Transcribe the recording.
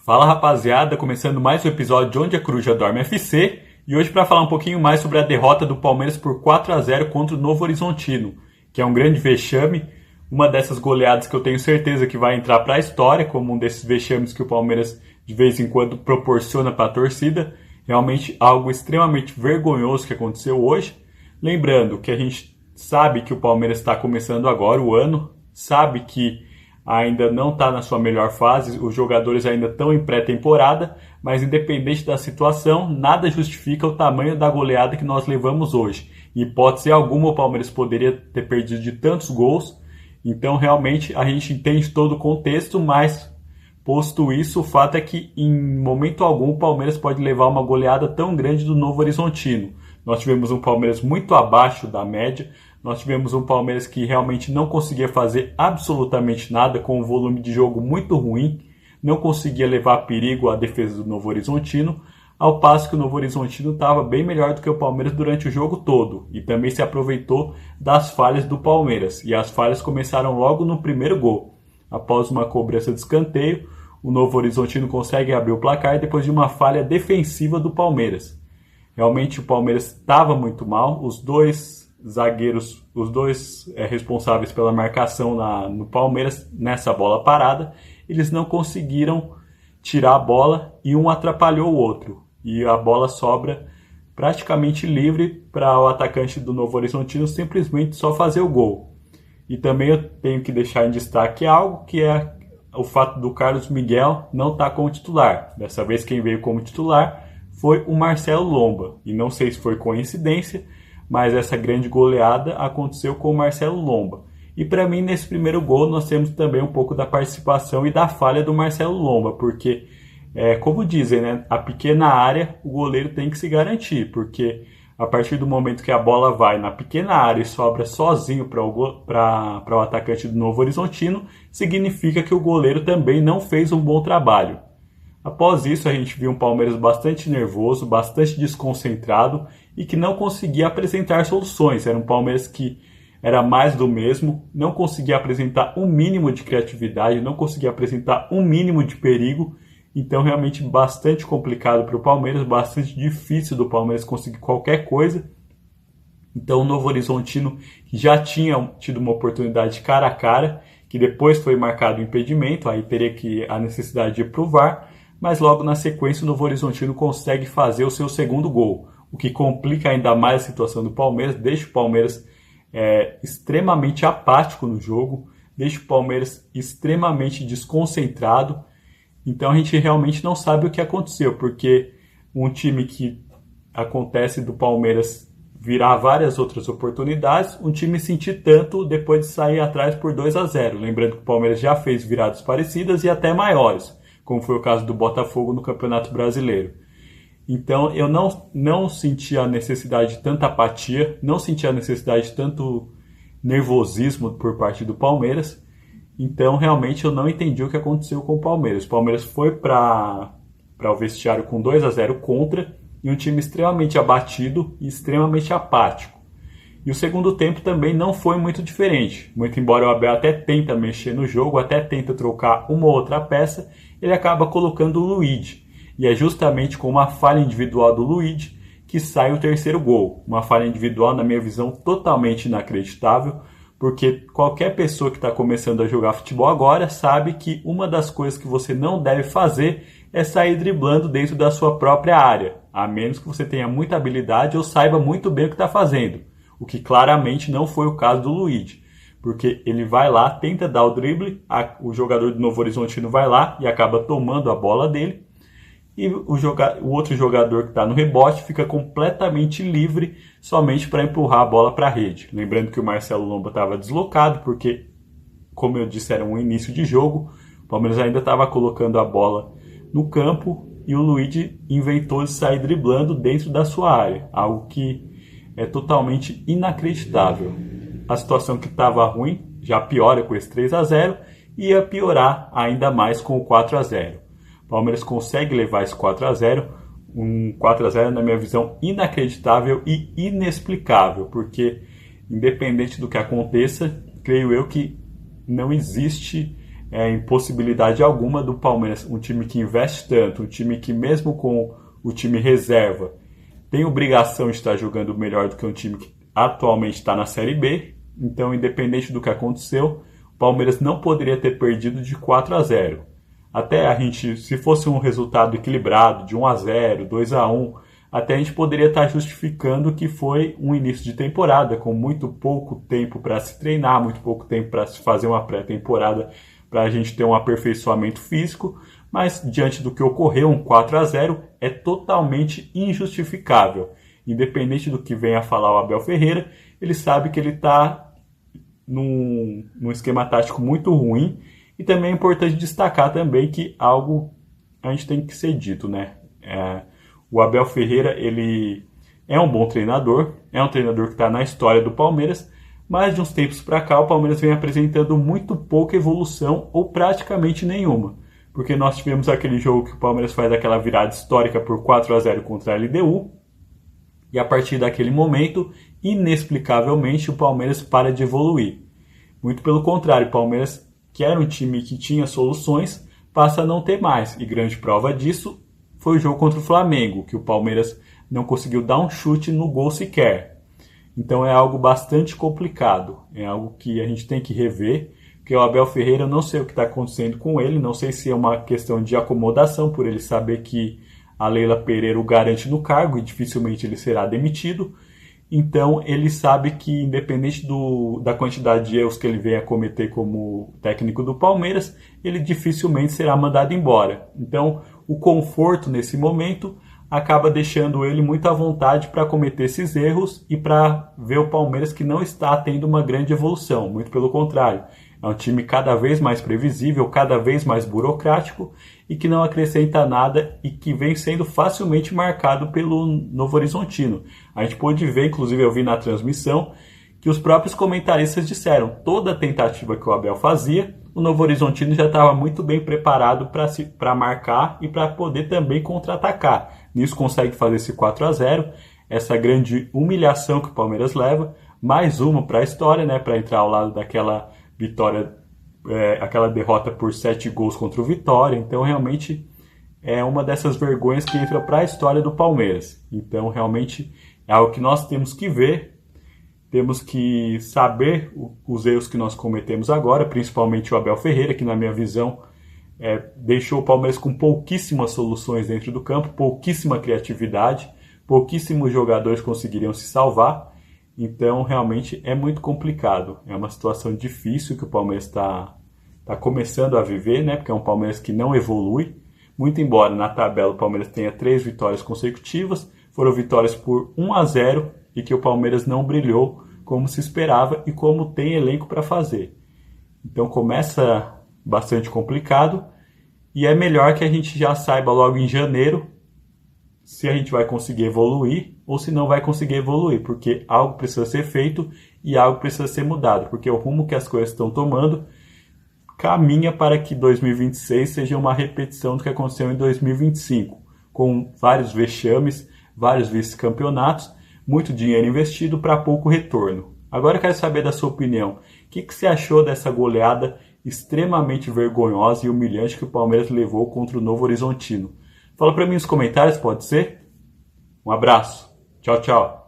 Fala rapaziada, começando mais um episódio de Onde a Coruja Dorme FC e hoje para falar um pouquinho mais sobre a derrota do Palmeiras por 4-0 contra o Novo Horizontino, que é um grande vexame, uma dessas goleadas que eu tenho certeza que vai entrar para a história, como um desses vexames que o Palmeiras de vez em quando proporciona para a torcida, realmente algo extremamente vergonhoso que aconteceu hoje. Lembrando que a gente sabe que o Palmeiras está começando agora o ano, sabe que ainda não está na sua melhor fase, os jogadores ainda estão em pré-temporada, mas independente da situação, nada justifica o tamanho da goleada que nós levamos hoje. Em hipótese alguma, o Palmeiras poderia ter perdido de tantos gols, então realmente a gente entende todo o contexto, mas posto isso, o fato é que em momento algum o Palmeiras pode levar uma goleada tão grande do Novo Horizontino. Nós tivemos um Palmeiras muito abaixo da média, nós tivemos um Palmeiras que realmente não conseguia fazer absolutamente nada, com um volume de jogo muito ruim, não conseguia levar perigo à defesa do Novo Horizontino, ao passo que o Novo Horizontino estava bem melhor do que o Palmeiras durante o jogo todo, e também se aproveitou das falhas do Palmeiras, e as falhas começaram logo no primeiro gol. Após uma cobrança de escanteio, o Novo Horizontino consegue abrir o placar depois de uma falha defensiva do Palmeiras. Realmente o Palmeiras estava muito mal, os dois zagueiros, os dois responsáveis pela marcação no Palmeiras nessa bola parada, eles não conseguiram tirar a bola e um atrapalhou o outro. E a bola sobra praticamente livre para o atacante do Novo Horizontino simplesmente só fazer o gol. E também eu tenho que deixar em destaque algo que é o fato do Carlos Miguel não estar como titular. Dessa vez quem veio como titular foi o Marcelo Lomba. E não sei se foi coincidência, mas essa grande goleada aconteceu com o Marcelo Lomba. E para mim, nesse primeiro gol, nós temos também um pouco da participação e da falha do Marcelo Lomba, porque, como dizem, né, a pequena área, o goleiro tem que se garantir, porque a partir do momento que a bola vai na pequena área e sobra sozinho para o atacante do Novo Horizontino, significa que o goleiro também não fez um bom trabalho. Após isso, a gente viu um Palmeiras bastante nervoso, bastante desconcentrado e que não conseguia apresentar soluções. Era um Palmeiras que era mais do mesmo, não conseguia apresentar um mínimo de criatividade, não conseguia apresentar um mínimo de perigo. Então, realmente bastante complicado para o Palmeiras, bastante difícil do Palmeiras conseguir qualquer coisa. Então, o Novo Horizontino já tinha tido uma oportunidade cara a cara, que depois foi marcado o impedimento, aí teria a necessidade de ir para o VAR. Mas logo na sequência o Novo Horizontino consegue fazer o seu segundo gol, o que complica ainda mais a situação do Palmeiras, deixa o Palmeiras extremamente apático no jogo, deixa o Palmeiras extremamente desconcentrado. Então a gente realmente não sabe o que aconteceu, porque um time que acontece do Palmeiras virar várias outras oportunidades, um time sentir tanto depois de sair atrás por 2-0. Lembrando que o Palmeiras já fez viradas parecidas e até maiores, como foi o caso do Botafogo no Campeonato Brasileiro. Então eu não senti a necessidade de tanta apatia, não senti a necessidade de tanto nervosismo por parte do Palmeiras. Então realmente eu não entendi o que aconteceu com o Palmeiras. O Palmeiras foi para o vestiário com 2-0 contra e um time extremamente abatido e extremamente apático. E o segundo tempo também não foi muito diferente. Muito embora o Abel até tenta mexer no jogo, até tenta trocar uma ou outra peça, ele acaba colocando o Luiz. E é justamente com uma falha individual do Luiz que sai o terceiro gol. Uma falha individual, na minha visão, totalmente inacreditável, porque qualquer pessoa que está começando a jogar futebol agora sabe que uma das coisas que você não deve fazer é sair driblando dentro da sua própria área, a menos que você tenha muita habilidade ou saiba muito bem o que está fazendo. O que claramente não foi o caso do Luiz, porque ele vai lá, tenta dar o drible, o jogador do Novo Horizontino vai lá e acaba tomando a bola dele, e o outro jogador que está no rebote fica completamente livre somente para empurrar a bola para a rede. Lembrando que o Marcelo Lomba estava deslocado, porque, como eu disse, era um início de jogo, o Palmeiras ainda estava colocando a bola no campo e o Luiz inventou de sair driblando dentro da sua área, algo que é totalmente inacreditável. A situação que estava ruim já piora com esse 3-0 e ia piorar ainda mais com o 4-0. O Palmeiras consegue levar esse 4-0, um 4-0 na minha visão inacreditável e inexplicável, porque independente do que aconteça, creio eu que não existe impossibilidade alguma do Palmeiras, um time que investe tanto, um time que mesmo com o time reserva tem obrigação de estar jogando melhor do que um time que atualmente está na Série B. Então, independente do que aconteceu, o Palmeiras não poderia ter perdido de 4-0. Até a gente, se fosse um resultado equilibrado, de 1-0, 2-1, até a gente poderia estar justificando que foi um início de temporada, com muito pouco tempo para se treinar, muito pouco tempo para se fazer uma pré-temporada, para a gente ter um aperfeiçoamento físico, mas diante do que ocorreu, um 4-0 é totalmente injustificável. Independente do que venha a falar o Abel Ferreira, ele sabe que ele está num esquema tático muito ruim, e também é importante destacar também que algo a gente tem que ser dito, né? O Abel Ferreira, ele é um bom treinador, é um treinador que está na história do Palmeiras, mas de uns tempos para cá o Palmeiras vem apresentando muito pouca evolução ou praticamente nenhuma. Porque nós tivemos aquele jogo que o Palmeiras faz aquela virada histórica por 4-0 contra a LDU, e a partir daquele momento, inexplicavelmente, o Palmeiras para de evoluir. Muito pelo contrário, o Palmeiras, que era um time que tinha soluções, passa a não ter mais. E grande prova disso foi o jogo contra o Flamengo, que o Palmeiras não conseguiu dar um chute no gol sequer. Então é algo bastante complicado, é algo que a gente tem que rever, porque o Abel Ferreira, eu não sei o que está acontecendo com ele, não sei se é uma questão de acomodação, por ele saber que a Leila Pereira o garante no cargo e dificilmente ele será demitido. Então ele sabe que, independente da quantidade de erros que ele venha a cometer como técnico do Palmeiras, ele dificilmente será mandado embora. Então o conforto nesse momento acaba deixando ele muito à vontade para cometer esses erros e para ver o Palmeiras que não está tendo uma grande evolução, muito pelo contrário. É um time cada vez mais previsível, cada vez mais burocrático e que não acrescenta nada e que vem sendo facilmente marcado pelo Novo Horizontino. A gente pôde ver, inclusive eu vi na transmissão, que os próprios comentaristas disseram toda a tentativa que o Abel fazia, o Novo Horizontino já estava muito bem preparado para marcar e para poder também contra-atacar. Nisso consegue fazer esse 4-0, essa grande humilhação que o Palmeiras leva, mais uma para a história, né, para entrar ao lado daquela vitória, aquela derrota por 7 gols contra o Vitória. Então realmente é uma dessas vergonhas que entra para a história do Palmeiras. Então realmente é algo que nós temos que ver, temos que saber os erros que nós cometemos agora, principalmente o Abel Ferreira, que na minha visão deixou o Palmeiras com pouquíssimas soluções dentro do campo, pouquíssima criatividade, pouquíssimos jogadores conseguiriam se salvar. Então, realmente é muito complicado. É uma situação difícil que o Palmeiras está começando a viver, né? Porque é um Palmeiras que não evolui. Muito embora na tabela o Palmeiras tenha 3 vitórias consecutivas, foram vitórias por 1-0 e que o Palmeiras não brilhou como se esperava e como tem elenco para fazer. Então, começa bastante complicado e é melhor que a gente já saiba logo em janeiro se a gente vai conseguir evoluir ou se não vai conseguir evoluir, porque algo precisa ser feito e algo precisa ser mudado, porque o rumo que as coisas estão tomando caminha para que 2026 seja uma repetição do que aconteceu em 2025, com vários vexames, vários vice-campeonatos, muito dinheiro investido para pouco retorno. Agora eu quero saber da sua opinião. O que você achou dessa goleada extremamente vergonhosa e humilhante que o Palmeiras levou contra o Novo Horizontino? Fala para mim nos comentários, pode ser? Um abraço. Tchau, tchau.